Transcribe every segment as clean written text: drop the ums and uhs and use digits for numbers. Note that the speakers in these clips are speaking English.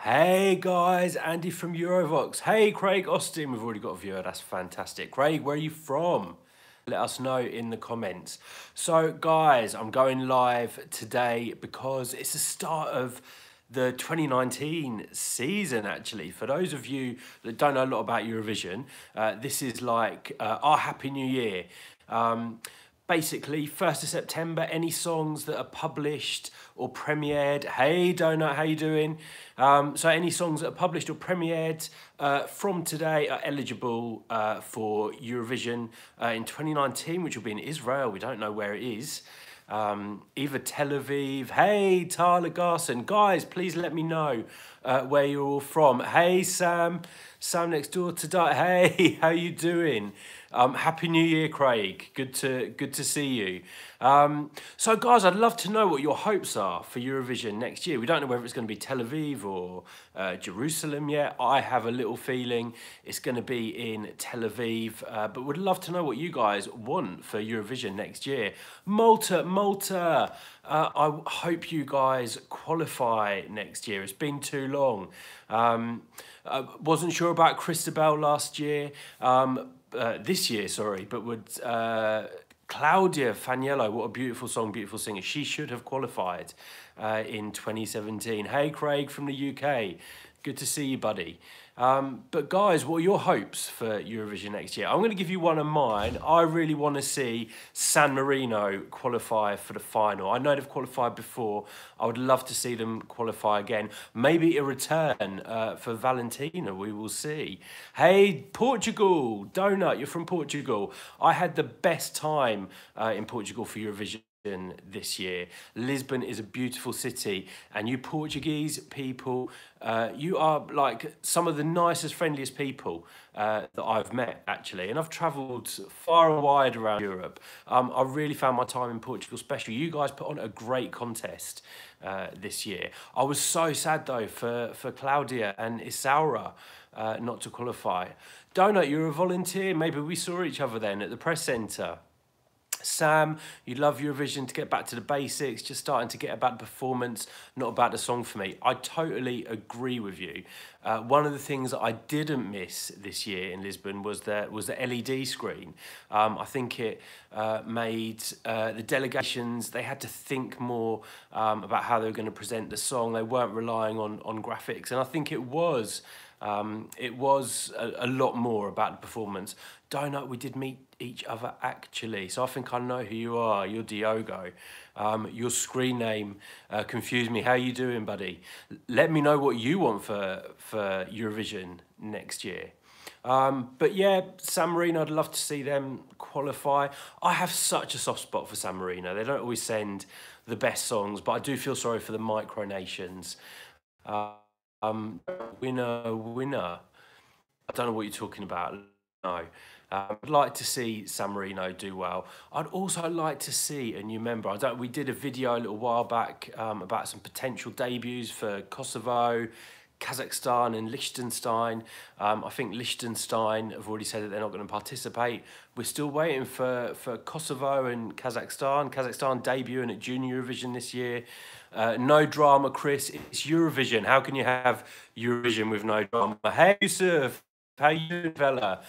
Hey guys, Andy from eurovoxx. Hey Craig Austin, we've already got a viewer, that's fantastic. Craig, where are you from? Let us know in the comments. So guys, I'm going live today because it's the start of the 2019 season actually. For those of you that don't know a lot about Eurovision, this is like our Happy New Year. Basically, 1st of September, any songs that are published or premiered. Hey, Donut, how you doing? So any songs that are published or premiered from today are eligible for Eurovision in 2019, which will be in Israel. We don't know where it is. Either Tel Aviv. Hey, Tyler Garson. Guys, please let me know where you're all from. Hey, Sam. Sam next door to Di. Hey, how you doing? Happy New Year, Craig. Good to see you. So, guys, I'd love to know what your hopes are for Eurovision next year. We don't know whether it's going to be Tel Aviv or Jerusalem yet. I have a little feeling it's going to be in Tel Aviv, but would love to know what you guys want for Eurovision next year. Malta. I hope you guys qualify next year. It's been too long. I wasn't sure about Christabel last year. This year, sorry, but would Claudia Faniello, what a beautiful song, beautiful singer. She should have qualified in 2017. Hey, Craig from the UK. Good to see you, buddy. But guys, what are your hopes for Eurovision next year? I'm going to give you one of mine. I really want to see San Marino qualify for the final. I know they've qualified before. I would love to see them qualify again. Maybe a return for Valentina. We will see. Hey, Portugal. Donut, you're from Portugal. I had the best time in Portugal for Eurovision this year. Lisbon is a beautiful city, and you Portuguese people, you are like some of the nicest, friendliest people that I've met actually, and I've travelled far and wide around Europe. I really found my time in Portugal special. You guys put on a great contest this year. I was so sad though for Claudia and Isaura not to qualify. Donut, you're a volunteer. Maybe we saw each other then at the press centre. Sam, you love Eurovision to get back to the basics, just starting to get about the performance, not about the song for me. I totally agree with you. One of the things that I didn't miss this year in Lisbon was the LED screen. I think it made the delegations, they had to think more about how they were going to present the song. They weren't relying on graphics, and I think it was a lot more about the performance. Donut, we did meet each other actually, so I think I know who you are. You're Diogo. Your screen name confused me. How you doing, buddy? Let me know what you want for Eurovision next year. But yeah, San Marino, I'd love to see them qualify. I have such a soft spot for San Marino. They don't always send the best songs, but I do feel sorry for the micronations. Winner. I don't know what you're talking about. No. I'd like to see San Marino do well. I'd also like to see a new member. We did a video a little while back about some potential debuts for Kosovo, Kazakhstan and Liechtenstein. I think Liechtenstein have already said that they're not going to participate. We're still waiting for Kosovo and Kazakhstan. Kazakhstan debuting at Junior Eurovision this year. No drama, Chris. It's Eurovision. How can you have Eurovision with no drama? Hey, Yusuf. How you doing, fella?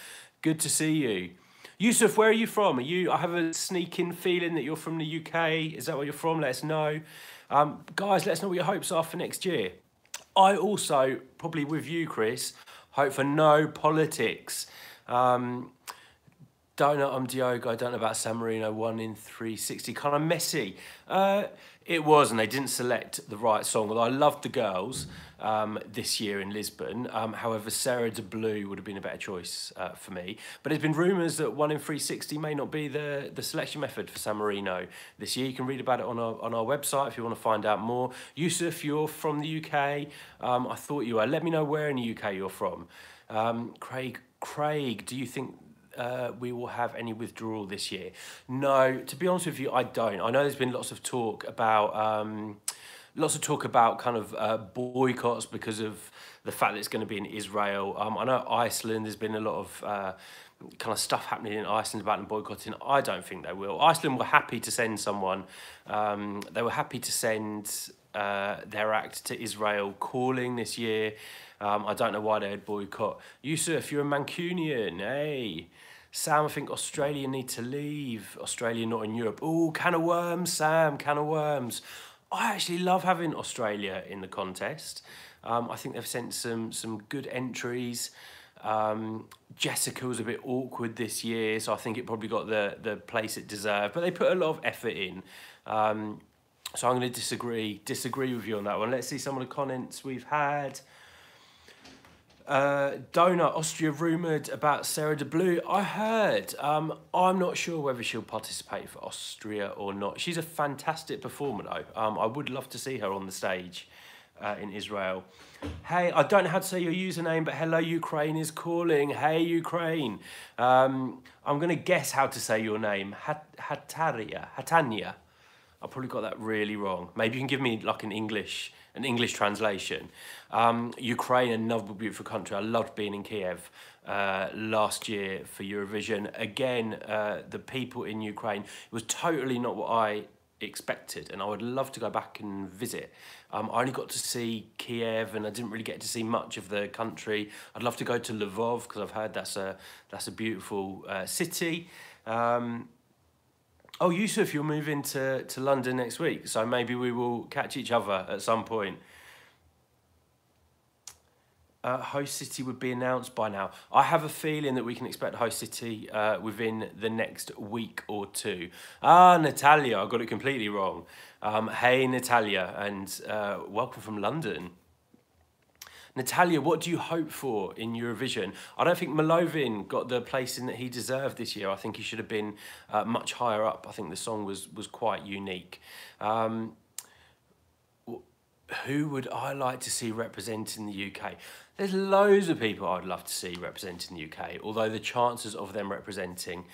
Good to see you. Yusuf, where are you from? I have a sneaking feeling that you're from the UK. Is that where you're from? Let us know. Guys, let us know what your hopes are for next year. I also, probably with you, Chris, hope for no politics. Don't know, I'm Diogo. I don't know about San Marino 1 in 360. Kind of messy. It was, and they didn't select the right song. Although I loved the girls this year in Lisbon. However, Sarah de Blue would have been a better choice for me. But there's been rumours that 1 in 360 may not be the selection method for San Marino this year. You can read about it on our website if you want to find out more. Yusuf, you're from the UK. I thought you were. Let me know where in the UK you're from. Craig, do you think we will have any withdrawal this year? No, to be honest with you, I don't. I know there's been lots of talk about kind of boycotts because of the fact that it's going to be in Israel. I know Iceland, there's been a lot of kind of stuff happening in Iceland about them boycotting. I don't think they will. Iceland were happy to send someone. They were happy to send their act to Israel calling this year. I don't know why they'd boycott. Yusuf, you're a Mancunian, hey. Sam, I think Australia need to leave. Australia not in Europe. Oh, can of worms, Sam, can of worms. I actually love having Australia in the contest. I think they've sent some good entries. Jessica was a bit awkward this year, so I think it probably got the place it deserved. But they put a lot of effort in. So I'm going to disagree with you on that one. Let's see some of the comments we've had. Donut, Austria rumoured about Sarah de Blue. I heard. I'm not sure whether she'll participate for Austria or not. She's a fantastic performer though. I would love to see her on the stage in Israel. Hey, I don't know how to say your username, but hello Ukraine is calling. Hey Ukraine. I'm going to guess how to say your name. Hatania. I probably got that really wrong. Maybe you can give me like an English translation. Ukraine, another beautiful country. I loved being in Kiev last year for Eurovision. Again, the people in Ukraine, it was totally not what I expected, and I would love to go back and visit. I only got to see Kiev, and I didn't really get to see much of the country. I'd love to go to Lvov because I've heard that's a beautiful city. Oh, Yusuf, you're moving to London next week, so maybe we will catch each other at some point. Host city would be announced by now. I have a feeling that we can expect host city within the next week or two. Natalia, I got it completely wrong. Hey, Natalia, and welcome from London. Natalia, what do you hope for in Eurovision? I don't think Malovin got the placing that he deserved this year. I think he should have been much higher up. I think the song was quite unique. Who would I like to see representing the UK? There's loads of people I'd love to see representing the UK, although the chances of them representing,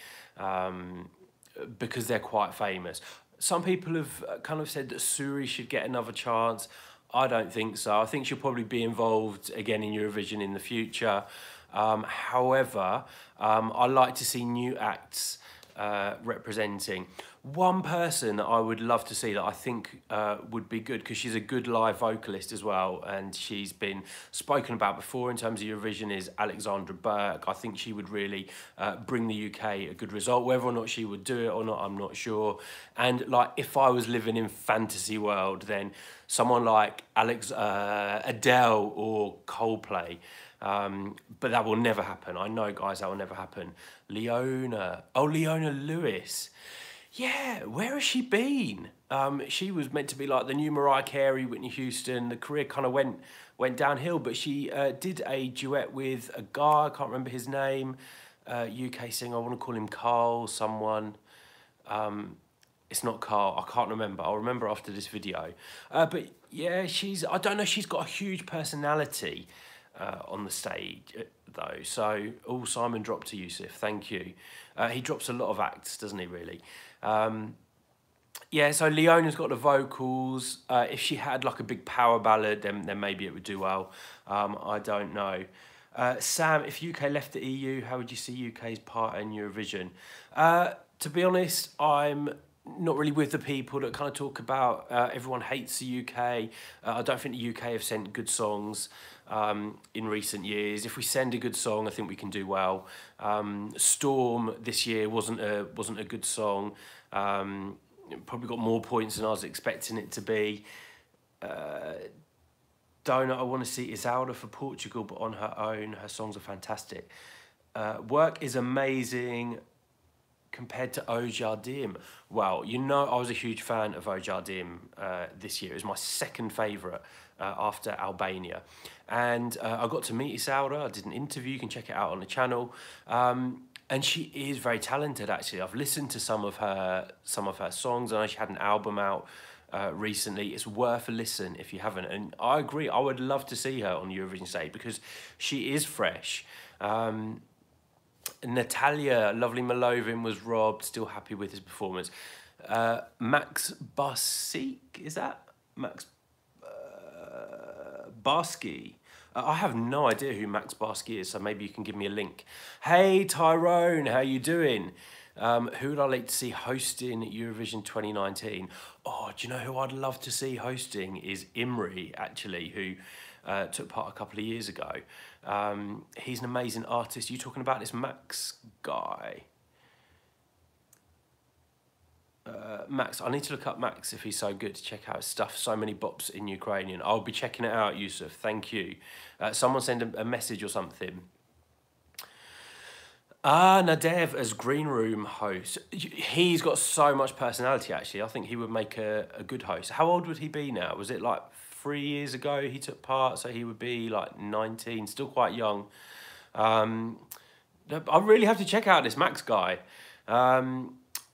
because they're quite famous. Some people have kind of said that Suri should get another chance. I don't think so. I think she'll probably be involved again in Eurovision in the future. However, I like to see new acts representing. One person that I would love to see that I think would be good, because she's a good live vocalist as well, and she's been spoken about before in terms of Eurovision, is Alexandra Burke. I think she would really bring the UK a good result. Whether or not she would do it or not, I'm not sure. And like, if I was living in fantasy world, then someone like Adele or Coldplay. But that will never happen. I know, guys, that will never happen. Leona. Oh, Leona Lewis. Yeah, where has she been? She was meant to be like the new Mariah Carey, Whitney Houston. The career kind of went downhill, but she did a duet with a guy, I can't remember his name, UK singer, I want to call him Carl, someone. It's not Carl, I can't remember. I'll remember after this video. But yeah, I don't know, she's got a huge personality on the stage though. So, Simon dropped to Yusuf, thank you. He drops a lot of acts, doesn't he, really? Yeah, so Leona's got the vocals. If she had like a big power ballad, then maybe it would do well. I don't know. Sam, if UK left the EU, how would you see UK's part in Eurovision? To be honest, I'm not really with the people that kind of talk about everyone hates the UK. I don't think the UK have sent good songs in recent years. If we send a good song, I think we can do well. Storm this year wasn't a good song. Probably got more points than I was expecting it to be. Donut, I want to see Isalda for Portugal, but on her own. Her songs are fantastic. Work is amazing compared to Ojardim. Well, you know, I was a huge fan of Ojardim this year. It was my second favourite after Albania. And I got to meet Isalda. I did an interview. You can check it out on the channel. And she is very talented, actually. I've listened to some of her songs. I know she had an album out recently. It's worth a listen if you haven't. And I agree. I would love to see her on the Eurovision stage because she is fresh. Natalia, lovely Malovin, was robbed. Still happy with his performance. Max Barsik, is that? Max Barsky. I have no idea who Max Barsky is, so maybe you can give me a link. Hey, Tyrone, how you doing? Who would I like to see hosting Eurovision 2019? Oh, do you know who I'd love to see hosting is Imri, actually, who took part a couple of years ago. He's an amazing artist. You talking about this Max guy? Max, I need to look up Max if he's so good to check out his stuff. So many bops in Ukrainian. I'll be checking it out, Yusuf. Thank you. Someone send a message or something. Nadev as Green Room host. He's got so much personality, actually. I think he would make a good host. How old would he be now? Was it like 3 years ago he took part? So he would be like 19, still quite young. I really have to check out this Max guy.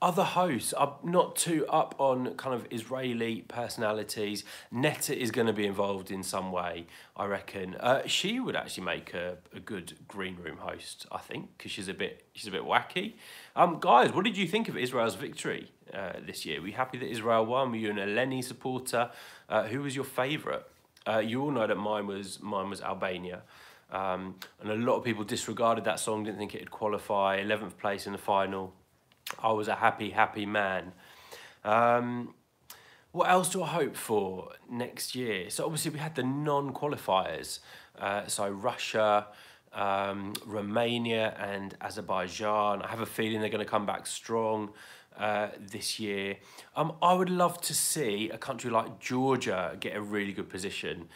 Other hosts, I'm not too up on kind of Israeli personalities. Netta is going to be involved in some way, I reckon. She would actually make a good Green Room host, I think, because she's a bit wacky. Guys, what did you think of Israel's victory this year? Were you happy that Israel won? Were you an Eleni supporter? Who was your favourite? You all know that mine was Albania. And a lot of people disregarded that song, didn't think it'd qualify. 11th place in the final. I was a happy man. What else do I hope for next year? So obviously we had the non-qualifiers. So Russia, Romania and Azerbaijan. I have a feeling they're going to come back strong this year. I would love to see a country like Georgia get a really good position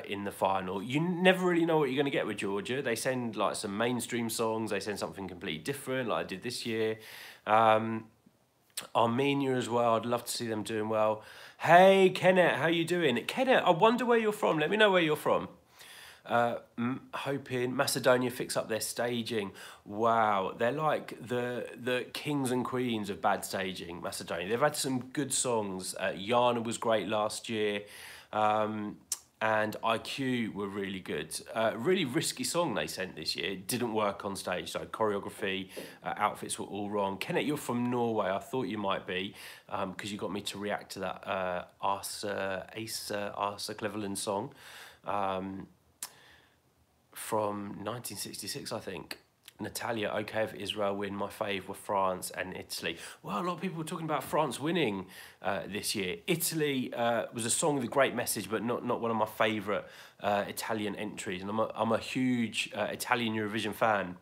in the final. You never really know what you're going to get with Georgia. They send like some mainstream songs. They send something completely different like I did this year. Armenia as well. I'd love to see them doing well. Hey, Kenneth, how you doing? Kenneth, I wonder where you're from. Let me know where you're from. Hoping Macedonia fix up their staging. Wow, they're like the kings and queens of bad staging, Macedonia. They've had some good songs. Yana was great last year. And IQ were really good. Really risky song they sent this year. It didn't work on stage, so choreography, outfits were all wrong. Kenneth, you're from Norway. I thought you might be, because you got me to react to that Asa Cleveland song from 1966, I think. Natalia, okay if Israel win. My fave were France and Italy. Well, a lot of people were talking about France winning this year. Italy was a song with a great message, but not one of my favourite Italian entries. And I'm a huge Italian Eurovision fan.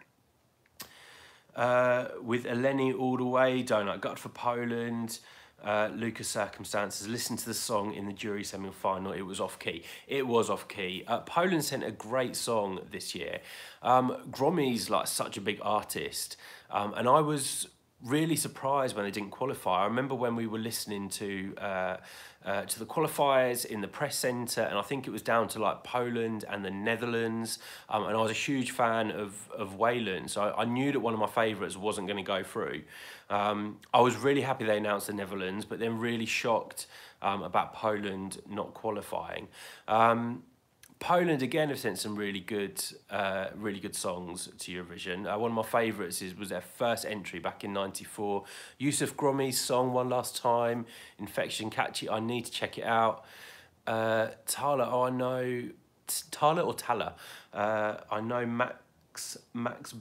With Eleni all the way, Donut, gut for Poland. Lucas Circumstances, listen to the song in the jury semi-final. It was off key. It was off key. Poland sent a great song this year. Gromi's like such a big artist, and I was really surprised when they didn't qualify. I remember when we were listening to the qualifiers in the press centre, and I think it was down to like Poland and the Netherlands, and I was a huge fan of Wayland, so I knew that one of my favourites wasn't going to go through. I was really happy they announced the Netherlands, but then really shocked about Poland not qualifying. Poland again have sent some really good songs to Eurovision. One of my favourites was their first entry back in '94. Yusuf Gromi's song One Last Time, Infection Catchy. I need to check it out. Tala, oh I know Tala or Tala. I know Max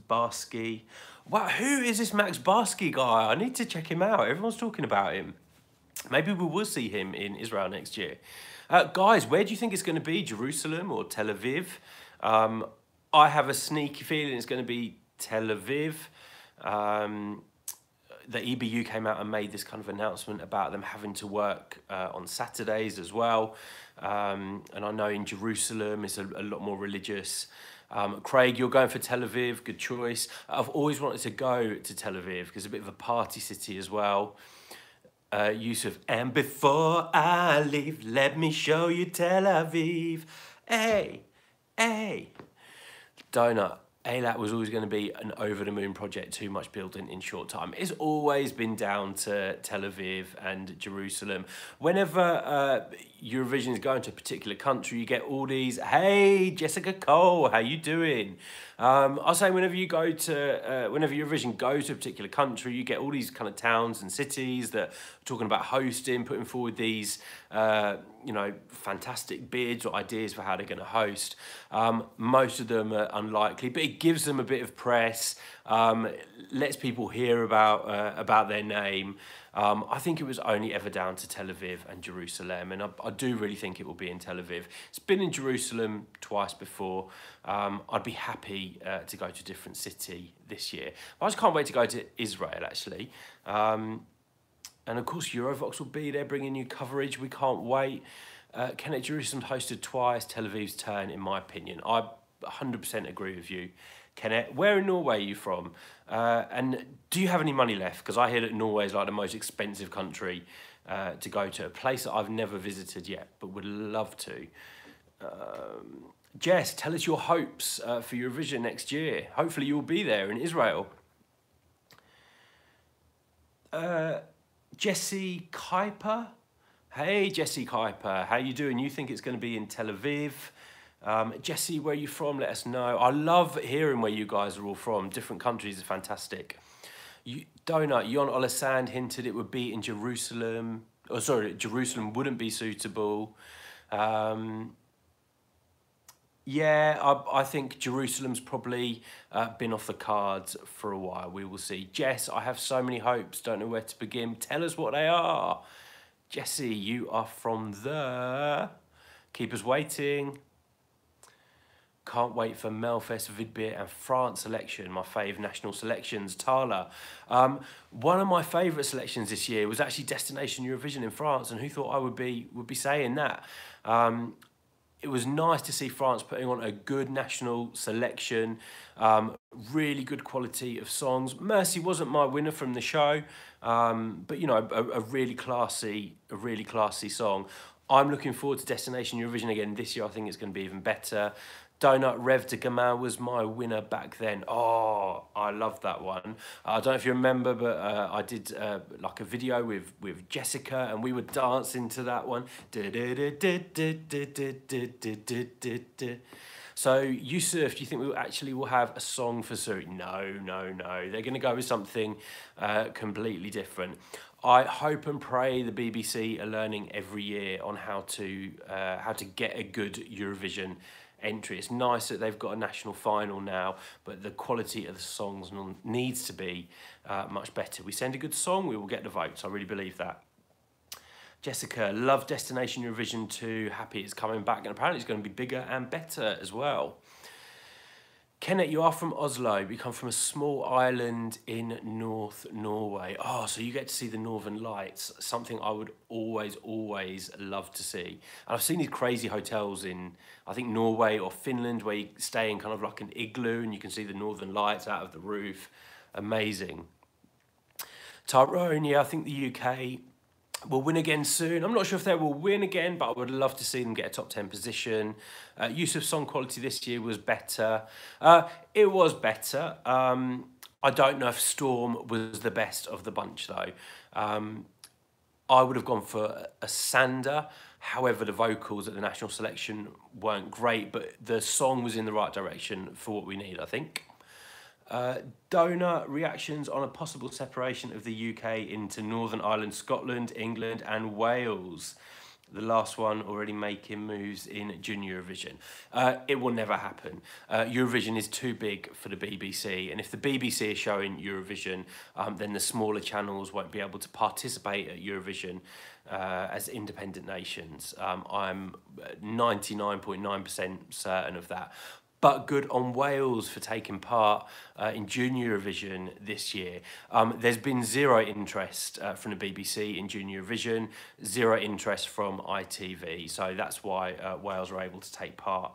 Barsky. Wow, who is this Max Barsky guy? I need to check him out. Everyone's talking about him. Maybe we will see him in Israel next year. Guys, where do you think it's going to be? Jerusalem or Tel Aviv? I have a sneaky feeling it's going to be Tel Aviv. The EBU came out and made this kind of announcement about them having to work on Saturdays as well. And I know in Jerusalem it's a lot more religious. Craig, you're going for Tel Aviv, good choice. I've always wanted to go to Tel Aviv because it's a bit of a party city as well. Yusuf, and before I leave, let me show you Tel Aviv. Hey, hey. Donut, Eilat was always going to be an over-the-moon project, too much building in short time. It's always been down to Tel Aviv and Jerusalem. Whenever Eurovision is going to a particular country, you get all these, hey, Jessica Cole, how you doing? I'll say whenever you go to, whenever Eurovision goes to a particular country, you get all these kind of towns and cities that are talking about hosting, putting forward these, you know, fantastic bids or ideas for how they're going to host. Most of them are unlikely, but it gives them a bit of press, lets people hear about their name. I think it was only ever down to Tel Aviv and Jerusalem, and I do really think it will be in Tel Aviv. It's been in Jerusalem twice before. I'd be happy to go to a different city this year. I just can't wait to go to Israel, actually. And of course, Eurovoxx will be there bringing you coverage. We can't wait. Kenneth, Jerusalem's hosted twice, Tel Aviv's turn, in my opinion. I 100% agree with you. Kenneth, where in Norway are you from? And do you have any money left? Because I hear that Norway is like the most expensive country to go to, a place that I've never visited yet, but would love to. Jess, tell us your hopes for Eurovision next year. Hopefully you'll be there in Israel. Jesse Kuiper. Hey, Jesse Kuiper, how you doing? You think it's going to be in Tel Aviv? Jesse, where are you from? Let us know. I love hearing where you guys are all from. Different countries are fantastic. Donut, Jon Olasand hinted it would be in Jerusalem. Oh, sorry, Jerusalem wouldn't be suitable. Yeah, I think Jerusalem's probably been off the cards for a while. We will see. Jess, I have so many hopes. Don't know where to begin. Tell us what they are. Jesse, you are from the... Keep us waiting. Can't wait for Melfest, Vidbeer and France selection, my fave national selections. Tala. One of my favourite selections this year was actually Destination Eurovision in France, and who thought I would be saying that? It was nice to see France putting on a good national selection, really good quality of songs. Mercy wasn't my winner from the show, but you know, a really classy song. I'm looking forward to Destination Eurovision again this year. I think it's going to be even better. Donut Rev de Gamin was my winner back then. Oh, I love that one. I don't know if you remember, but I did like a video with Jessica, and we were dancing to that one. So, Yusuf, do you think we actually will have a song for Suri? No. They're going to go with something completely different. I hope and pray the BBC are learning every year on how to get a good Eurovision entry. It's nice that they've got a national final now, but the quality of the songs needs to be much better. We send a good song, we will get the votes. I really believe that. Jessica, love Destination Eurovision 2. Happy it's coming back, and apparently it's going to be bigger and better as well. Kenneth, you are from Oslo. You come from a small island in North Norway. Oh, so you get to see the Northern Lights, something I would always love to see. And I've seen these crazy hotels in, I think, Norway or Finland, where you stay in kind of like an igloo and you can see the Northern Lights out of the roof. Amazing. Tyrone, yeah, I think the UK will win again soon. I'm not sure if they will win again, but I would love to see them get a top 10 position. Use of song quality this year was better. It was better. I don't know if Storm was the best of the bunch, though. I would have gone for a Sander. However, the vocals at the national selection weren't great, but the song was in the right direction for what we need, I think. Donor reactions on a possible separation of the UK into Northern Ireland, Scotland, England and Wales. The last one already making moves in Junior Eurovision. It will never happen. Eurovision is too big for the BBC, and if the BBC is showing Eurovision, then the smaller channels won't be able to participate at Eurovision as independent nations. I'm 99.9% certain of that. But good on Wales for taking part in Junior Eurovision this year. There's been zero interest from the BBC in Junior Eurovision, zero interest from ITV, so that's why Wales are able to take part.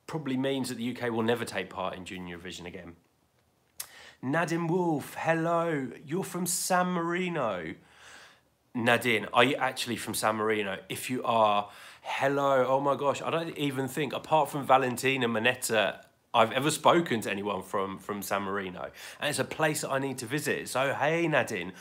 Probably means that the UK will never take part in Junior Eurovision again. Nadine Wolf, hello, you're from San Marino. Nadine, are you actually from San Marino? If you are, hello, oh my gosh, I don't even think, apart from Valentina Monetta, I've ever spoken to anyone from San Marino. And it's a place that I need to visit. So, hey Nadine,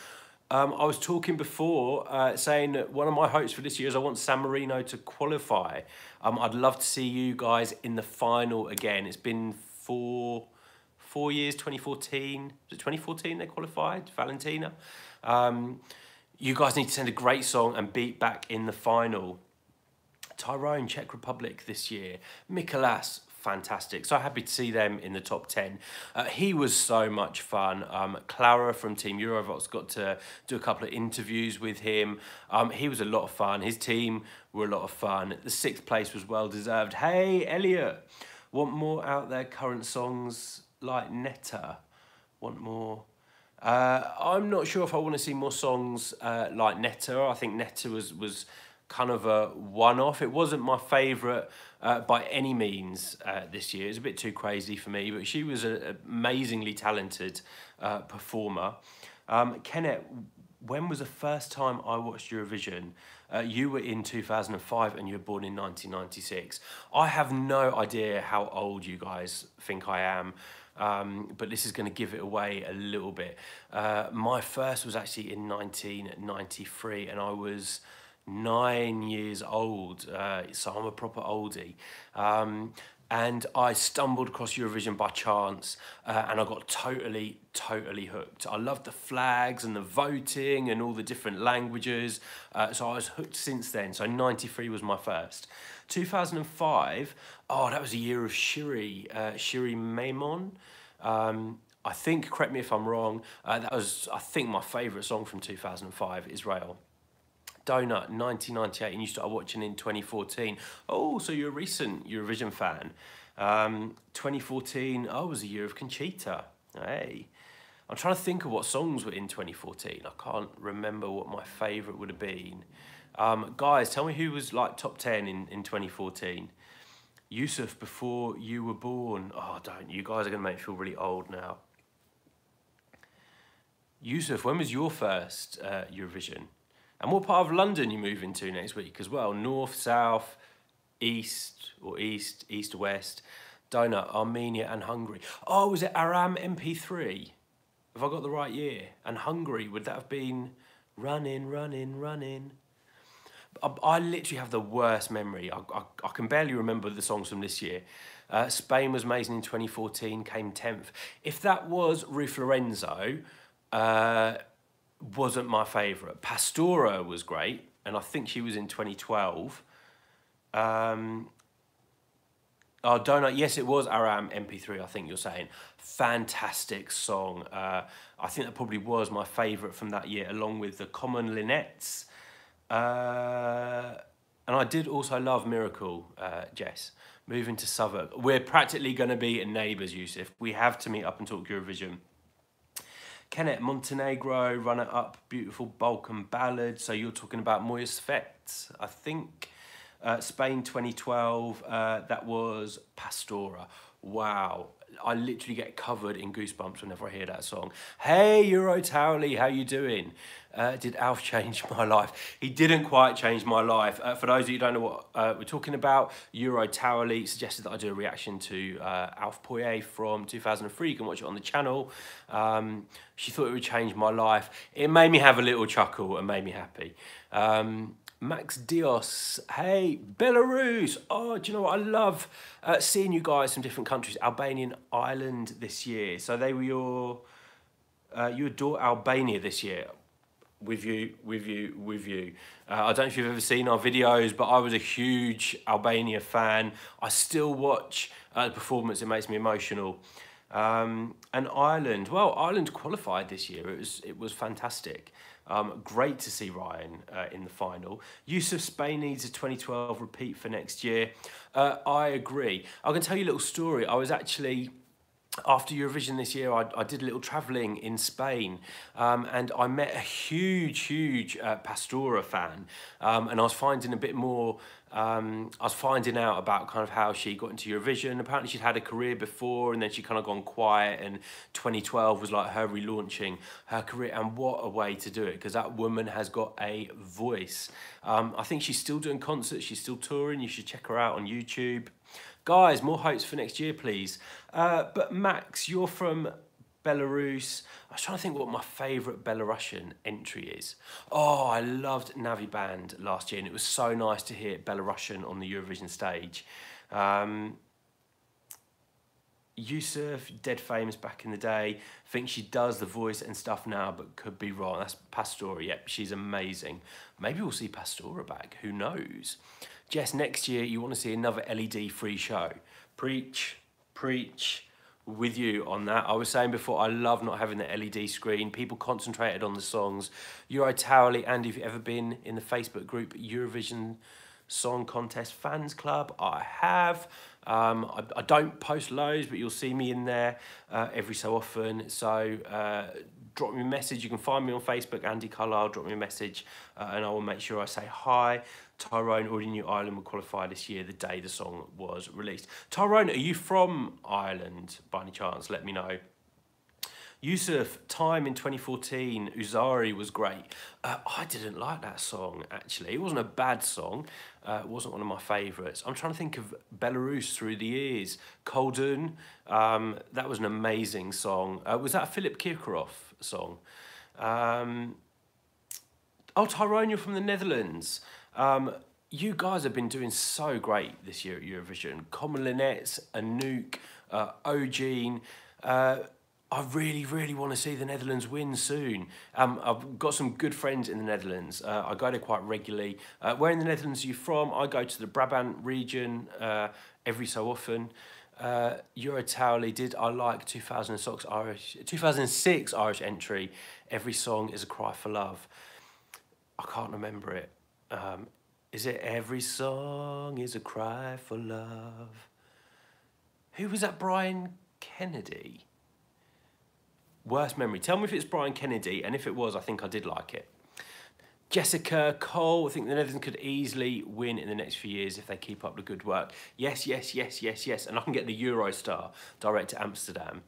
I was talking before, saying that one of my hopes for this year is I want San Marino to qualify. I'd love to see you guys in the final again. It's been four years, 2014. Was it 2014 they qualified? Valentina. You guys need to send a great song and beat back in the final. Tyrone, Czech Republic this year. Mikolas, fantastic. So happy to see them in the top 10. He was so much fun. Clara from Team Eurovoxx got to do a couple of interviews with him. He was a lot of fun. His team were a lot of fun. The 6th place was well deserved. Hey, Elliot, want more out there current songs like Netta? Want more? I'm not sure if I want to see more songs like Netta. I think Netta was kind of a one-off. It wasn't my favourite by any means this year. It was a bit too crazy for me, but she was an amazingly talented performer. Kenneth, when was the first time I watched Eurovision? You were in 2005 and you were born in 1996. I have no idea how old you guys think I am. But this is going to give it away a little bit. My first was actually in 1993 and I was 9 years old, so I'm a proper oldie. And I stumbled across Eurovision by chance and I got totally hooked. I loved the flags and the voting and all the different languages. So I was hooked since then. So 93 was my first. 2005, oh, that was a year of Shiri Maimon. I think, correct me if I'm wrong, that was, I think, my favourite song from 2005, Israel. Donut, 1998, and you started watching in 2014. Oh, so you're a recent Eurovision fan. 2014, oh, was a year of Conchita. Hey. I'm trying to think of what songs were in 2014. I can't remember what my favourite would have been. Guys, tell me who was like top 10 in 2014. Yusuf, before you were born. Oh, don't. You guys are going to make me feel really old now. Yusuf, when was your first Eurovision? And what part of London you move into next week as well? North, south, east, west. Donut, Armenia and Hungary. Oh, was it Aram MP3? Have I got the right year? And Hungary, would that have been Running? I literally have the worst memory. I can barely remember the songs from this year. Spain was amazing in 2014, came 10th. If that was Ruth Lorenzo, wasn't my favourite. Pastora was great, and I think she was in 2012. Oh, Donut, yes, it was Aram MP3, I think you're saying. Fantastic song. I think that probably was my favourite from that year, along with the Common Linettes. And I did also love Miracle, Jess. Moving to Southwark. We're practically going to be neighbours, Yusuf. We have to meet up and talk Eurovision. Kenneth, Montenegro, runner-up, beautiful Balkan ballad. So you're talking about Moja Svet, I think. Spain 2012, that was Pastora. Wow. I literally get covered in goosebumps whenever I hear that song. Hey, Euro Towley, how you doing? Did Alf change my life? He didn't quite change my life. For those of you who don't know what we're talking about, Euro Towley suggested that I do a reaction to Alf Poyer from 2003. You can watch it on the channel. She thought it would change my life. It made me have a little chuckle and made me happy. Max Dios, hey, Belarus. Oh, do you know what? I love seeing you guys from different countries. Albania and Ireland this year. So they were you adore Albania this year. With you. I don't know if you've ever seen our videos, but I was a huge Albania fan. I still watch the performance. It makes me emotional. And Ireland, well, Ireland qualified this year. It was fantastic. Great to see Ryan in the final. Yusuf, Spain needs a 2012 repeat for next year. I agree. I can tell you a little story. I was actually, after Eurovision this year, I did a little travelling in Spain, and I met a huge Pastora fan, and I was finding a bit more. I was finding out about kind of how she got into Eurovision. Apparently she'd had a career before and then she kind of gone quiet, and 2012 was like her relaunching her career, and what a way to do it, because that woman has got a voice. I think she's still doing concerts, she's still touring. You should check her out on YouTube. Guys, more hopes for next year, please. But Max, you're from Belarus. I was trying to think what my favourite Belarusian entry is. Oh, I loved Navi Band last year, and it was so nice to hear Belarusian on the Eurovision stage. Yusuf, dead famous back in the day. I think she does the voice and stuff now, but could be wrong. That's Pastora. Yep, she's amazing. Maybe we'll see Pastora back. Who knows? Jess, next year you want to see another LED free show. Preach, preach. With you on that. I was saying before, I love not having the LED screen. People concentrated on the songs. Eurotowerly, Andy, have you ever been in the Facebook group Eurovision Song Contest Fans Club? I have. I don't post loads, but you'll see me in there every so often. So drop me a message. You can find me on Facebook, Andy Carlisle. Drop me a message and I will make sure I say hi. Tyrone, already knew Ireland would qualify this year the day the song was released. Tyrone, are you from Ireland by any chance? Let me know. Yusuf, Time in 2014, Uzari was great. I didn't like that song, actually. It wasn't a bad song. It wasn't one of my favourites. I'm trying to think of Belarus Through the Years. Kolden, that was an amazing song. Was that a Philip Kickoff song? Oh, Tyrone, you're from the Netherlands. You guys have been doing so great this year at Eurovision. Common Linnets, Anouk, Ogene. I really, really want to see the Netherlands win soon. I've got some good friends in the Netherlands. I go there quite regularly. Where in the Netherlands are you from? I go to the Brabant region every so often. Eurotowerly, I like 2006 Irish entry. Every song is a cry for love. I can't remember it. Is it Every Song is a Cry for Love? Who was that? Brian Kennedy? Worst memory. Tell me if it's Brian Kennedy, and if it was, I think I did like it. Jessica Cole, I think the Netherlands could easily win in the next few years if they keep up the good work. Yes, yes, yes, yes, yes. And I can get the Eurostar direct to Amsterdam.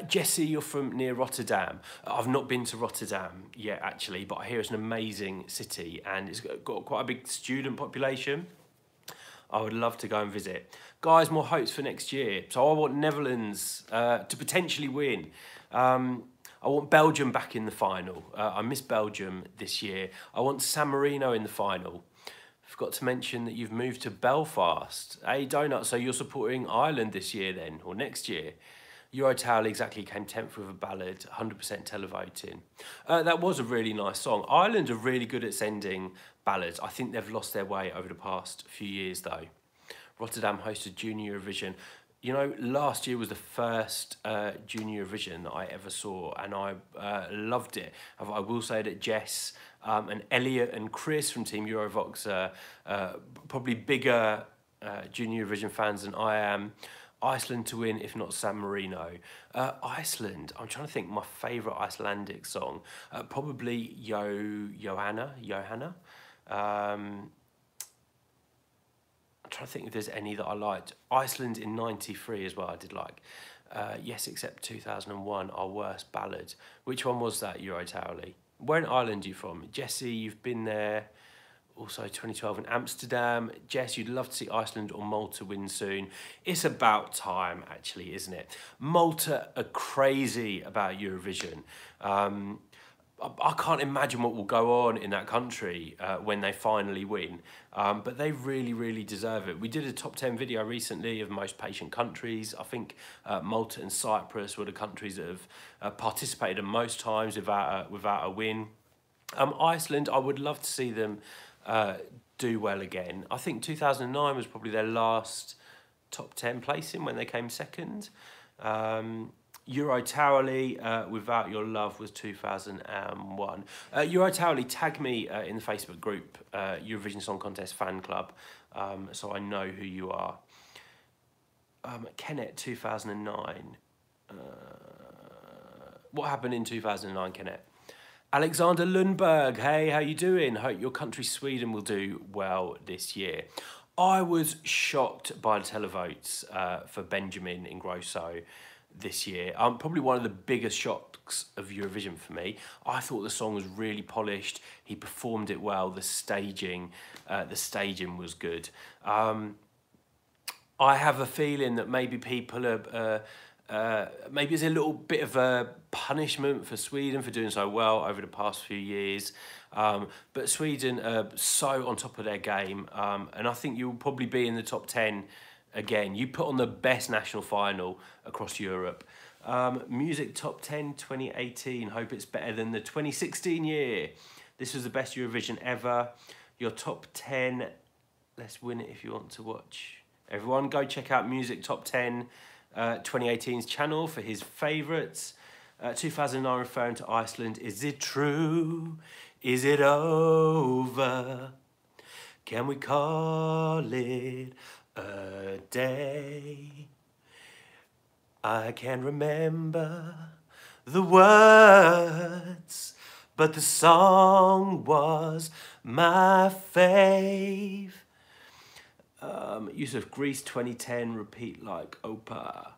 Jesse, you're from near Rotterdam. I've not been to Rotterdam yet, actually, but I hear it's an amazing city and it's got quite a big student population. I would love to go and visit. Guys, more hopes for next year. So I want Netherlands to potentially win. I want Belgium back in the final. I miss Belgium this year. I want San Marino in the final. Forgot to mention that you've moved to Belfast. Hey, Donut, so you're supporting Ireland this year then, or next year? Eurotowerly exactly came 10th with a ballad, 100% televoting. That was a really nice song. Ireland are really good at sending ballads. I think they've lost their way over the past few years though. Rotterdam hosted Junior Eurovision. You know, last year was the first Junior Eurovision that I ever saw and I loved it. I will say that Jess and Elliot and Chris from Team Eurovoxx are probably bigger Junior Eurovision fans than I am. Iceland to win, if not San Marino. Iceland, I'm trying to think my favourite Icelandic song. Probably Johanna. I'm trying to think if there's any that I liked. Iceland in '93 as well, I did like. Yes, except 2001, our worst ballad. Which one was that, Eurotowerly? Where in Ireland are you from? Jesse, you've been there. Also 2012 in Amsterdam. Jess, you'd love to see Iceland or Malta win soon. It's about time, actually, isn't it? Malta are crazy about Eurovision. I can't imagine what will go on in that country when they finally win. But they really, really deserve it. We did a top 10 video recently of most patient countries. I think Malta and Cyprus were the countries that have participated the most times without a win. Iceland, I would love to see them do well again. I think 2009 was probably their last top 10 placing when they came second. Eurotowerly, Without Your Love was 2001. Eurotowerly, tag me in the Facebook group, Eurovision Song Contest Fan Club, so I know who you are. Kenneth, 2009. What happened in 2009, Kenneth? Alexander Lundberg, hey, how you doing? Hope your country, Sweden, will do well this year. I was shocked by the televotes for Benjamin Ingrosso this year. Probably one of the biggest shocks of Eurovision for me. I thought the song was really polished. He performed it well. The staging was good. I have a feeling that maybe people are maybe it's a little bit of a punishment for Sweden for doing so well over the past few years. But Sweden are so on top of their game, and I think you'll probably be in the top 10 again. You put on the best national final across Europe. Music Top 10 2018. Hope it's better than the 2016 year. This was the best Eurovision ever. Your top 10. Let's win it if you want to watch. Everyone go check out Music Top 10 2018's channel for his favourites. 2009 referring to Iceland. Is it true? Is it over? Can we call it a day? I can't remember the words, but the song was my fave. Use of Greece 2010, repeat like Opa.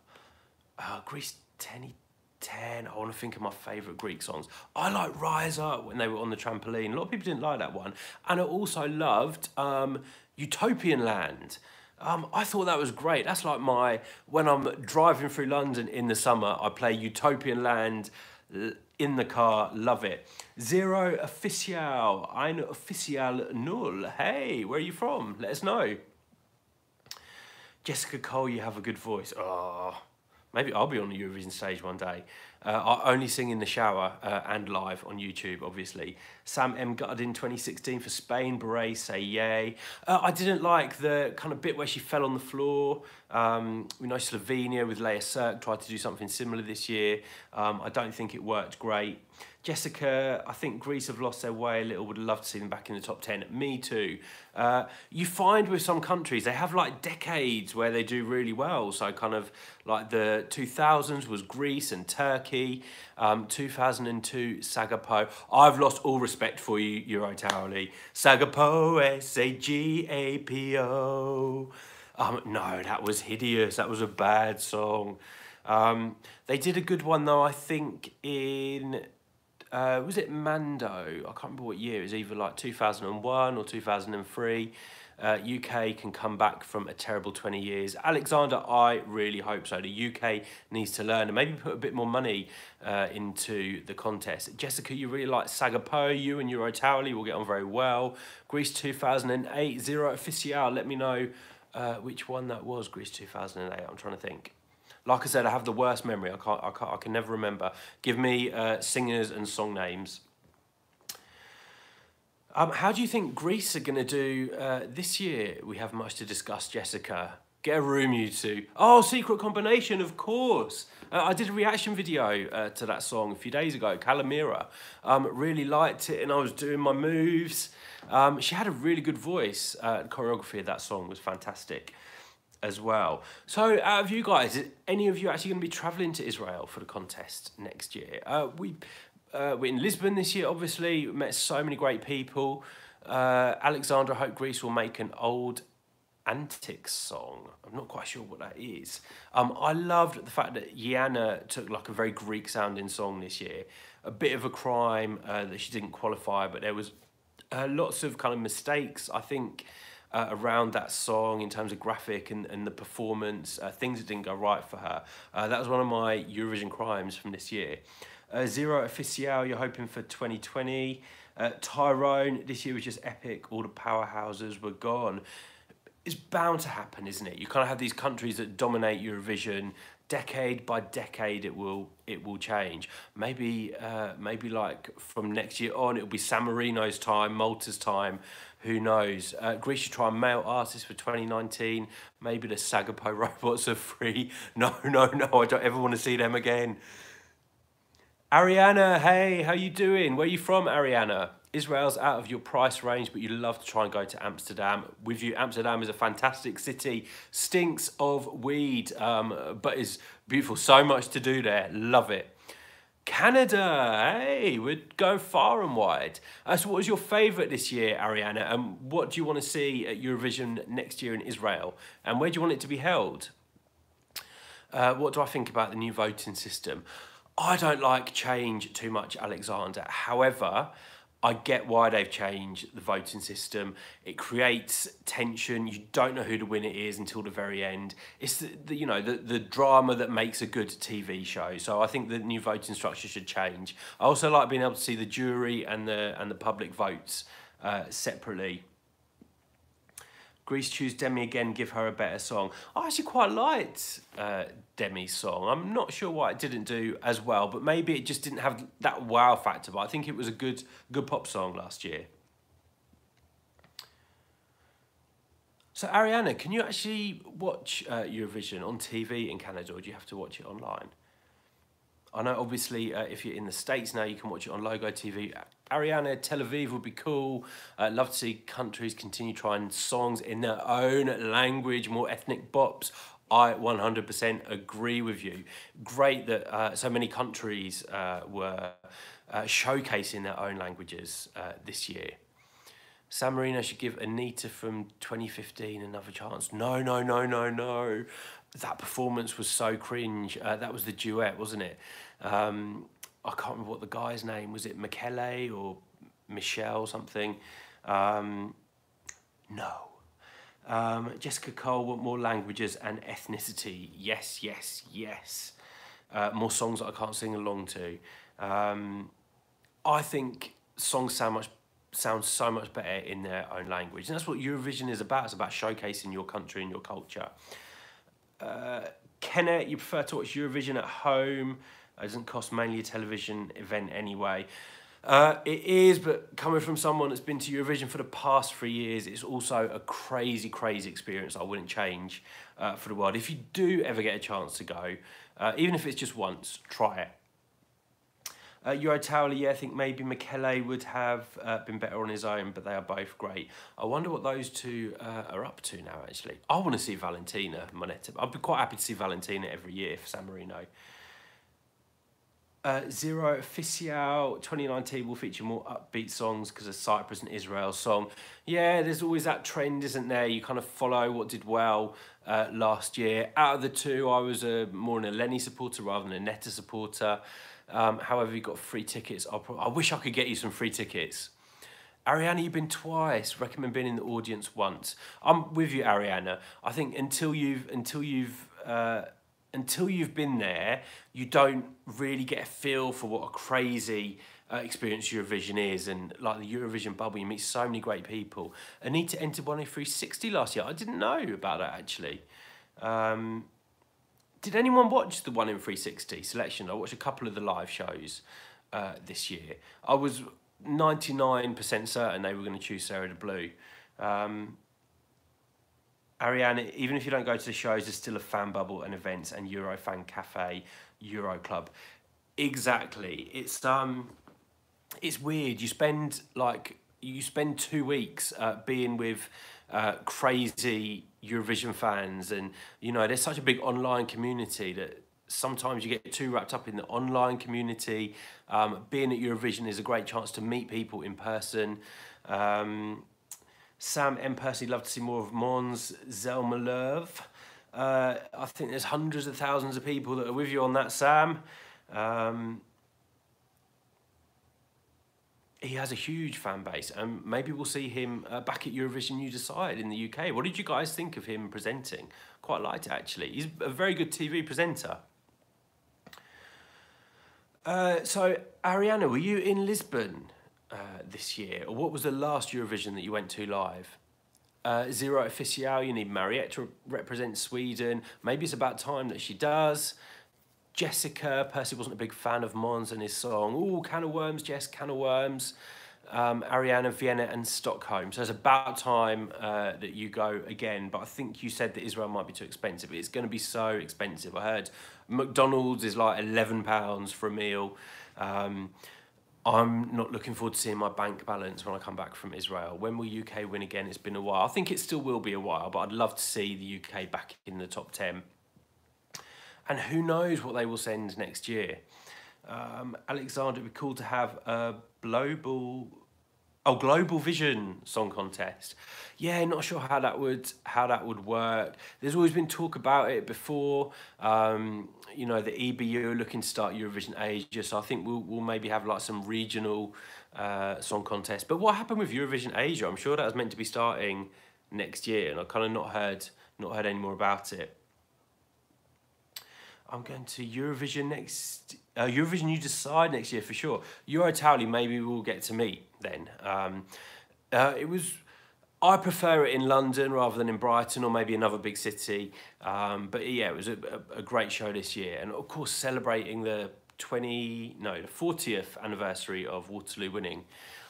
Greece 2010, I want to think of my favourite Greek songs. I like Rise Up when they were on the trampoline. A lot of people didn't like that one. And I also loved Utopian Land. I thought that was great. That's like when I'm driving through London in the summer, I play Utopian Land in the car, love it. Zero Official, unofficial null. Hey, where are you from? Let us know. Jessica Cole, you have a good voice. Oh, maybe I'll be on the Eurovision stage one day. I only sing in the shower and live on YouTube, obviously. Sam M. gutted in 2016 for Spain. Beret, say yay. I didn't like the kind of bit where she fell on the floor. We know Slovenia with Leia Sirk tried to do something similar this year. I don't think it worked great. Jessica, I think Greece have lost their way a little. Would love to see them back in the top 10. Me too. You find with some countries, they have like decades where they do really well. So kind of like the 2000s was Greece and Turkey. 2002, Sagapo. I've lost all respect for you, Eurotowley. Sagapo, S-A-G-A-P-O. No, that was hideous. That was a bad song. They did a good one though, I think, in... was it Mando? I can't remember what year. It was either like 2001 or 2003. UK can come back from a terrible 20 years. Alexander, I really hope so. The UK needs to learn and maybe put a bit more money into the contest. Jessica, you really like Sagapo. You and Eurotowley will get on very well. Greece 2008, Zero Official. Let me know which one that was, Greece 2008. I'm trying to think. Like I said, I have the worst memory. I can never remember. Give me singers and song names. How do you think Greece are going to do this year? We have much to discuss, Jessica. Get a room, you two. Oh, Secret Combination, of course. I did a reaction video to that song a few days ago, Calamira. Really liked it and I was doing my moves. She had a really good voice. The choreography of that song was fantastic as well. So out of you guys, is any of you actually going to be travelling to Israel for the contest next year? We're in Lisbon this year, obviously. We met so many great people. Alexandra, I hope Greece will make an old antics song. I'm not quite sure what that is. I loved the fact that Yana took like a very Greek sounding song this year. A bit of a crime that she didn't qualify, but there was lots of kind of mistakes, I think, around that song in terms of graphic and the performance, things that didn't go right for her. That was one of my Eurovision crimes from this year. Zero Official, you're hoping for 2020. Tyrone, this year was just epic. All the powerhouses were gone. It's bound to happen, isn't it? You kind of have these countries that dominate Eurovision. Decade by decade, it will change. Maybe like from next year on, it'll be San Marino's time, Malta's time. Who knows? Greece should try male artists for 2019. Maybe the Sagapo robots are free. No, I don't ever want to see them again. Ariana, hey, how you doing? Where are you from, Ariana? Israel's out of your price range, but you'd love to try and go to Amsterdam. With you, Amsterdam is a fantastic city. Stinks of weed, but is beautiful. So much to do there. Love it. Canada, hey, we're going far and wide. So what was your favourite this year, Ariana? And what do you want to see at Eurovision next year in Israel? And where do you want it to be held? What do I think about the new voting system? I don't like change too much, Alexander. However, I get why they've changed the voting system. It creates tension. You don't know who the winner is until the very end. It's the drama that makes a good TV show. So I think the new voting structure should change. I also like being able to see the jury and the public votes separately. Greece choose Demi again, give her a better song. I actually quite liked Demi's song. I'm not sure why it didn't do as well, but maybe it just didn't have that wow factor. But I think it was a good pop song last year. So Ariana, can you actually watch Eurovision on TV in Canada, or do you have to watch it online? I know, obviously, if you're in the States now, you can watch it on Logo TV. Ariana, Tel Aviv would be cool. Love to see countries continue trying songs in their own language, more ethnic bops. I 100% agree with you. Great that so many countries were showcasing their own languages this year. San Marino should give Anita from 2015 another chance. No, no, no, no, no. That performance was so cringe. That was the duet, wasn't it? I can't remember what the guy's name was. It Michele or Michelle something? No. Jessica Cole, want more languages and ethnicity. Yes, yes, yes. More songs that I can't sing along to. I think songs sound so much better in their own language. And that's what Eurovision is about. It's about showcasing your country and your culture. Kenneth, you prefer to watch Eurovision at home. It doesn't cost mainly a television event anyway. It is, but coming from someone that's been to Eurovision for the past 3 years, it's also a crazy, crazy experience I wouldn't change for the world. If you do ever get a chance to go, even if it's just once, try it. Euro Towler, yeah, I think maybe Michele would have been better on his own, but they are both great. I wonder what those two are up to now, actually. I want to see Valentina Monetta. I'd be quite happy to see Valentina every year for San Marino. Zero Official 2019 will feature more upbeat songs because of Cyprus and Israel's song. Yeah, there's always that trend, isn't there? You kind of follow what did well last year. Out of the two, I was more an Eleni supporter rather than a Netta supporter. However, you got free tickets. I wish I could get you some free tickets. Ariana, you've been twice. Recommend being in the audience once. I'm with you, Ariana. I think until you've been there, you don't really get a feel for what a crazy experience Eurovision is. And like the Eurovision bubble, you meet so many great people. Anita entered 10360 last year. I didn't know about that, actually. Did anyone watch the 1 in 360 selection? I watched a couple of the live shows this year. I was 99% certain they were going to choose Sarah de Blue. Ariana, even if you don't go to the shows, there's still a fan bubble and events and Eurofan Cafe, Euro Club. Exactly. It's weird. You spend 2 weeks being with crazy Eurovision fans, and there's such a big online community that sometimes you get too wrapped up in the online community. Being at Eurovision is a great chance to meet people in person. Sam M. personally love to see more of Mons Zelmerlöw. I think there's hundreds of thousands of people that are with you on that, Sam. He has a huge fan base, and maybe we'll see him back at Eurovision You Decide in the UK. What did you guys think of him presenting? Quite liked it, actually. He's a very good TV presenter. So, Ariana, were you in Lisbon this year? Or what was the last Eurovision that you went to live? Zero Official, you need Mariette to represent Sweden. Maybe it's about time that she does. Jessica, Percy wasn't a big fan of Mons and his song. Ooh, can of worms, Jess, can of worms. Ariana, Vienna and Stockholm. So it's about time that you go again. But I think you said that Israel might be too expensive. It's going to be so expensive. I heard McDonald's is like £11 for a meal. I'm not looking forward to seeing my bank balance when I come back from Israel. When will UK win again? It's been a while. I think it still will be a while, but I'd love to see the UK back in the top 10. And who knows what they will send next year. Alexander, it'd be cool to have a global Oh, Global Vision Song Contest. Yeah, not sure how that would work. There's always been talk about it before. You know, the EBU are looking to start Eurovision Asia, so I think we'll maybe have like some regional song contest. But what happened with Eurovision Asia? I'm sure that was meant to be starting next year, and I've kind of not heard any more about it. I'm going to Eurovision next. Eurovision You Decide next year for sure. Eurotally, maybe we'll get to meet then. It was. I prefer it in London rather than in Brighton or maybe another big city. But yeah, it was a great show this year, and of course celebrating the 40th anniversary of Waterloo winning.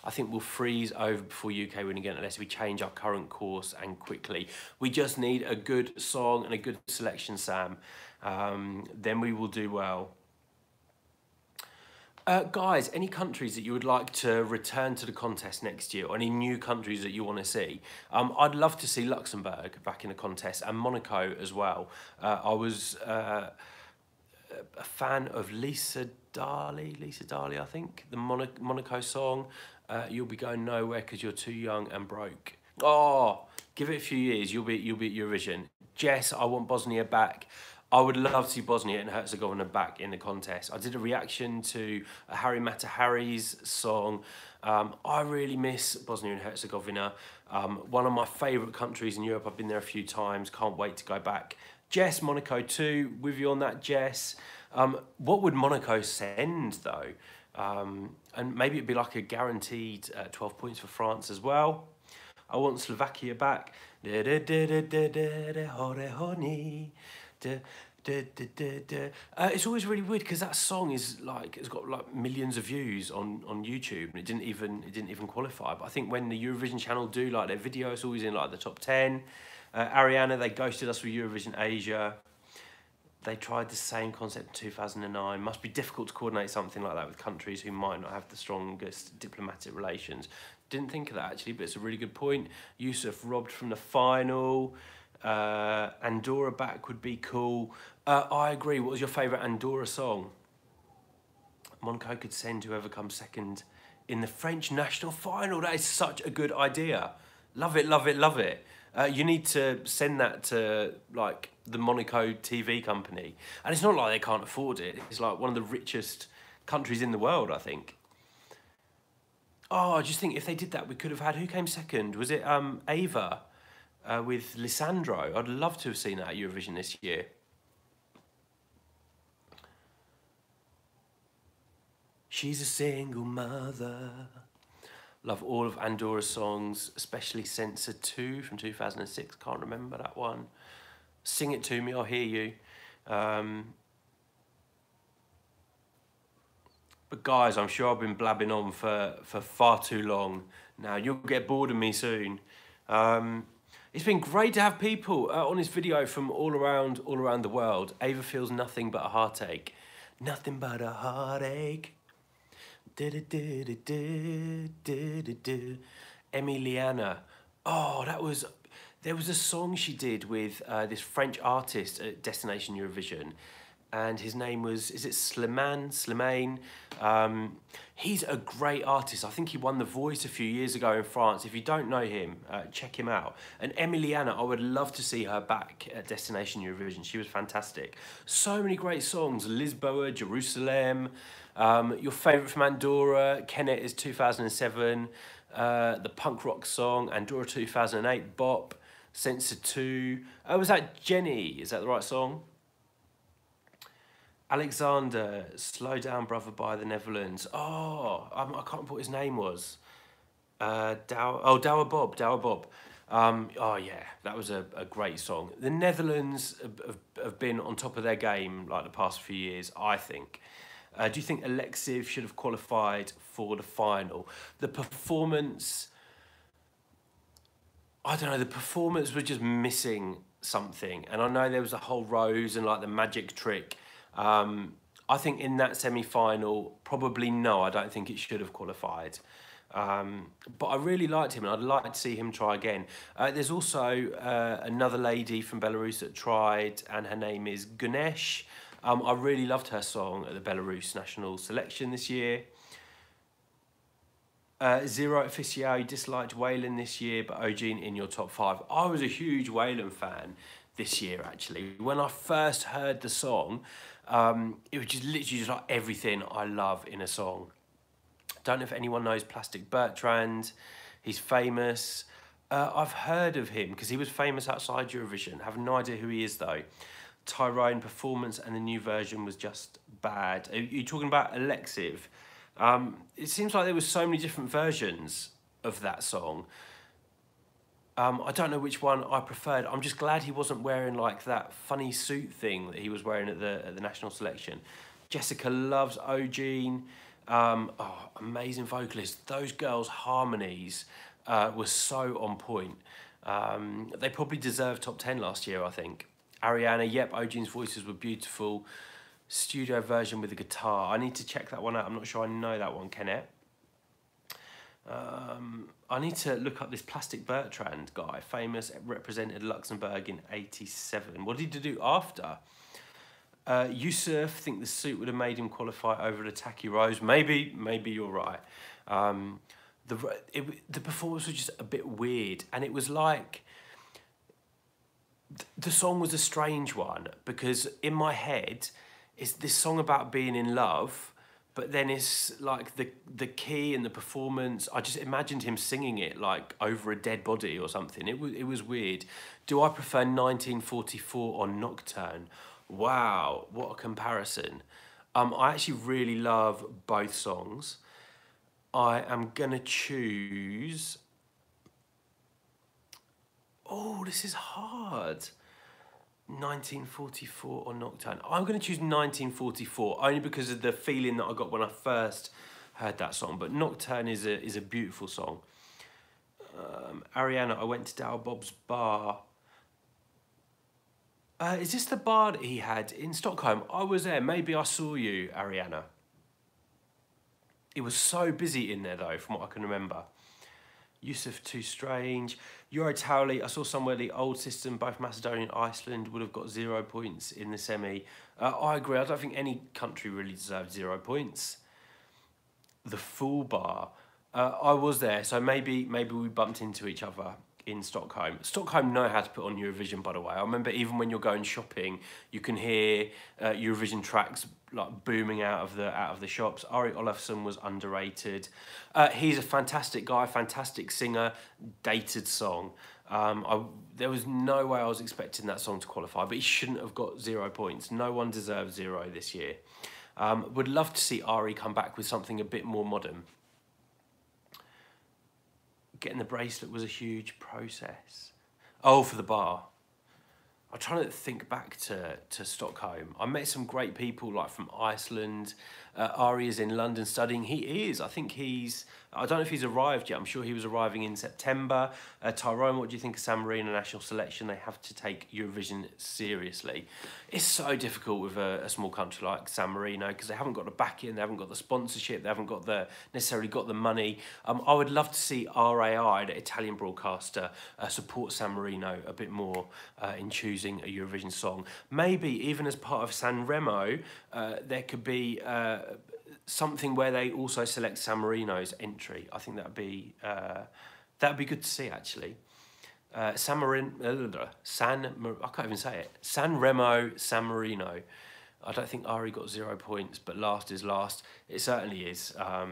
I think we'll freeze over before UK win again unless we change our current course and quickly. We just need a good song and a good selection, Sam. Then we will do well. Guys, any countries that you would like to return to the contest next year, or any new countries that you want to see? I'd love to see Luxembourg back in the contest and Monaco as well. I was a fan of Lisa Dali, I think, the Monaco song. You'll be going nowhere because you're too young and broke. Oh, give it a few years, you'll be at Eurovision. Jess, I want Bosnia back. I would love to see Bosnia and Herzegovina back in the contest. I did a reaction to Harry Matahari's song. I really miss Bosnia and Herzegovina. One of my favourite countries in Europe. I've been there a few times. Can't wait to go back. Jess, Monaco too. With you on that, Jess. What would Monaco send though? And maybe it'd be like a guaranteed 12 points for France as well. I want Slovakia back. It's always really weird because that song is like it's got like millions of views on YouTube, and it didn't even qualify. But I think when the Eurovision channel do like their video, it's always in like the top 10. Ariana, they ghosted us with Eurovision Asia. They tried the same concept in 2009. Must be difficult to coordinate something like that with countries who might not have the strongest diplomatic relations. Didn't think of that actually, but it's a really good point. Yusuf robbed from the final. Andorra back would be cool. I agree. What was your favourite Andorra song? Monaco could send whoever comes second in the French national final. That is such a good idea. Love it, love it, love it. You need to send that to like the Monaco TV company. And it's not like they can't afford it. It's like one of the richest countries in the world, I think. Oh, I just think if they did that, we could have had, who came second? Was it Ava? With Lissandro. I'd love to have seen that at Eurovision this year. She's a single mother. Love all of Andorra's songs, especially Censor 2 from 2006. Can't remember that one. Sing it to me, I'll hear you. But guys, I'm sure I've been blabbing on for far too long now. You'll get bored of me soon. It's been great to have people on this video from all around the world. Ava feels nothing but a heartache. Nothing but a heartache. Emiliana. Oh, there was a song she did with this French artist at Destination Eurovision. And his name was, is it Slimane? He's a great artist. I think he won The Voice a few years ago in France. If you don't know him, check him out. And Emiliana, I would love to see her back at Destination Eurovision. She was fantastic. So many great songs. Lisboa, Jerusalem. Your favourite from Andorra, Kennet is 2007. The punk rock song, Andorra 2008, Bop, Censor 2. Was that Jenny? Is that the right song? Alexander, Slow Down Brother by the Netherlands. Oh, I can't remember what his name was. Douwe Bob. Oh yeah, that was a great song. The Netherlands have been on top of their game like the past few years, I think. Do you think Alexiv should have qualified for the final? The performance, I don't know, the performance was just missing something. And I know there was a whole rose and like the magic trick. I think in that semi-final, probably no, I don't think it should have qualified. But I really liked him and I'd like to see him try again. There's also another lady from Belarus that tried and her name is Ganesh. I really loved her song at the Belarus national selection this year. Zero Official, you disliked Waylon this year, but Eugene in your top 5. I was a huge Waylon fan this year, actually. When I first heard the song, it was just literally just like everything I love in a song. Don't know if anyone knows Plastic Bertrand. He's famous. I've heard of him because he was famous outside Eurovision. Have no idea who he is though. Tyrone performance and the new version was just bad. Are you talking about Alexiv? It seems like there was so many different versions of that song. I don't know which one I preferred. I'm just glad he wasn't wearing like that funny suit thing that he was wearing at the national selection. Jessica loves Eugene. Oh, amazing vocalist. Those girls' harmonies were so on point. They probably deserved top 10 last year, I think. Ariana, yep, Eugene's voices were beautiful. Studio version with a guitar. I need to check that one out. I'm not sure I know that one, Kenneth. I need to look up this Plastic Bertrand guy, famous, represented Luxembourg in '87. What did he do after? Yusuf, think the suit would have made him qualify over the Tacky Rose. Maybe you're right. The performance was just a bit weird, and it was like the song was a strange one because in my head, it's this song about being in love, but then it's like the key and the performance. I just imagined him singing it like over a dead body or something. It was weird. Do I prefer 1944 or Nocturne? Wow, what a comparison. I actually really love both songs. I am gonna choose. Oh, this is hard. 1944 or Nocturne. I'm going to choose 1944 only because of the feeling that I got when I first heard that song. But Nocturne is a beautiful song. Ariana, I went to Dow Bob's bar. Is this the bar that he had in Stockholm? I was there. Maybe I saw you, Ariana. It was so busy in there though, from what I can remember. Yusuf, too strange. Euro Towley, I saw somewhere the old system, both Macedonia and Iceland would have got 0 points in the semi. I agree, I don't think any country really deserved 0 points. The Full Bar, I was there, so maybe we bumped into each other in Stockholm. Stockholm know how to put on Eurovision, by the way. I remember even when you're going shopping, you can hear Eurovision tracks like booming out of the shops. Ari Olafsson was underrated. He's a fantastic guy, fantastic singer, dated song. There was no way I was expecting that song to qualify, but he shouldn't have got 0 points. No one deserves 0 this year. Would love to see Ari come back with something a bit more modern. Getting the bracelet was a huge process. Oh, for the bar. I'm trying to think back to Stockholm. I met some great people like from Iceland. Ari is in London studying. He is. I think I don't know if he's arrived yet. I'm sure he was arriving in September. Tyrone, what do you think of San Marino national selection? They have to take Eurovision seriously. It's so difficult with a small country like San Marino because they haven't got the backing, they haven't got the sponsorship, they haven't got necessarily got the money. I would love to see RAI, the Italian broadcaster, support San Marino a bit more in choosing a Eurovision song. Maybe even as part of San Remo, there could be something where they also select San Marino's entry. I think that'd be good to see actually. I can't even say it. San Remo, San Marino. I don't think Ari got 0 points, but last is last. It certainly is. I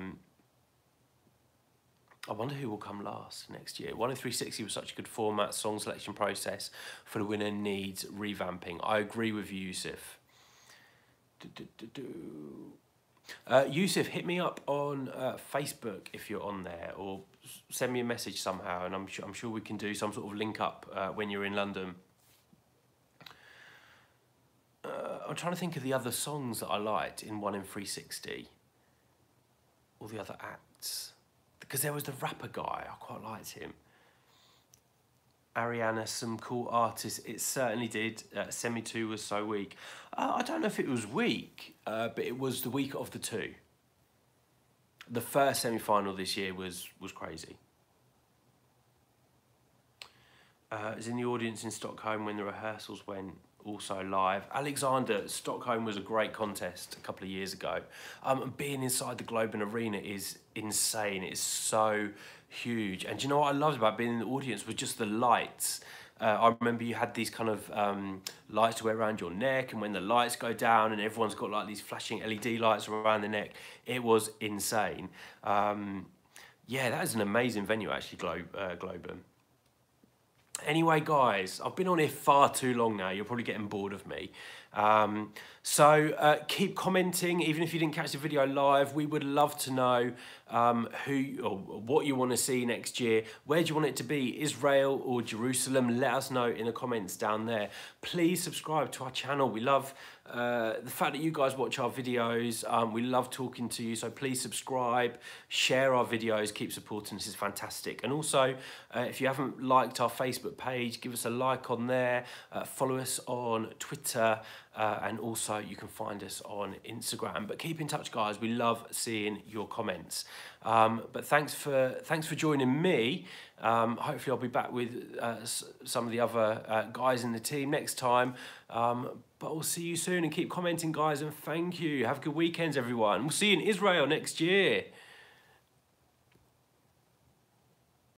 wonder who will come last next year. 1 in 360 was such a good format. Song selection process for the winner needs revamping. I agree with you, Yusuf. Yusuf, hit me up on Facebook if you're on there, or send me a message somehow, and I'm sure we can do some sort of link up when you're in London. I'm trying to think of the other songs that I liked in 1 in 360. All the other acts. Because there was the rapper guy, I quite liked him. Ariana, some cool artists. It certainly did. Semi 2 was so weak. I don't know if it was weak, but it was the weaker of the two. The first semi-final this year was crazy. I was in the audience in Stockholm when the rehearsals went. also live. Alexander, Stockholm was a great contest a couple of years ago. And being inside the Globen Arena is insane. It's so huge. And do you know what I loved about being in the audience was just the lights. I remember you had these kind of lights to wear around your neck, and when the lights go down and everyone's got like these flashing LED lights around the neck, it was insane. Yeah, that is an amazing venue actually, Globen. Anyway, guys, I've been on here far too long now. You're probably getting bored of me. So keep commenting, even if you didn't catch the video live. We would love to know who or what you want to see next year. Where do you want it to be, Israel or Jerusalem? Let us know in the comments down there. Please subscribe to our channel. We love the fact that you guys watch our videos. We love talking to you, so please subscribe, share our videos, keep supporting us. It's fantastic. And also, if you haven't liked our Facebook page, give us a like on there. Follow us on Twitter. And also you can find us on Instagram. But keep in touch, guys. We love seeing your comments. But thanks for joining me. Hopefully I'll be back with some of the other guys in the team next time. But we'll see you soon, and keep commenting, guys, and thank you. Have good weekends, everyone. We'll see you in Israel next year.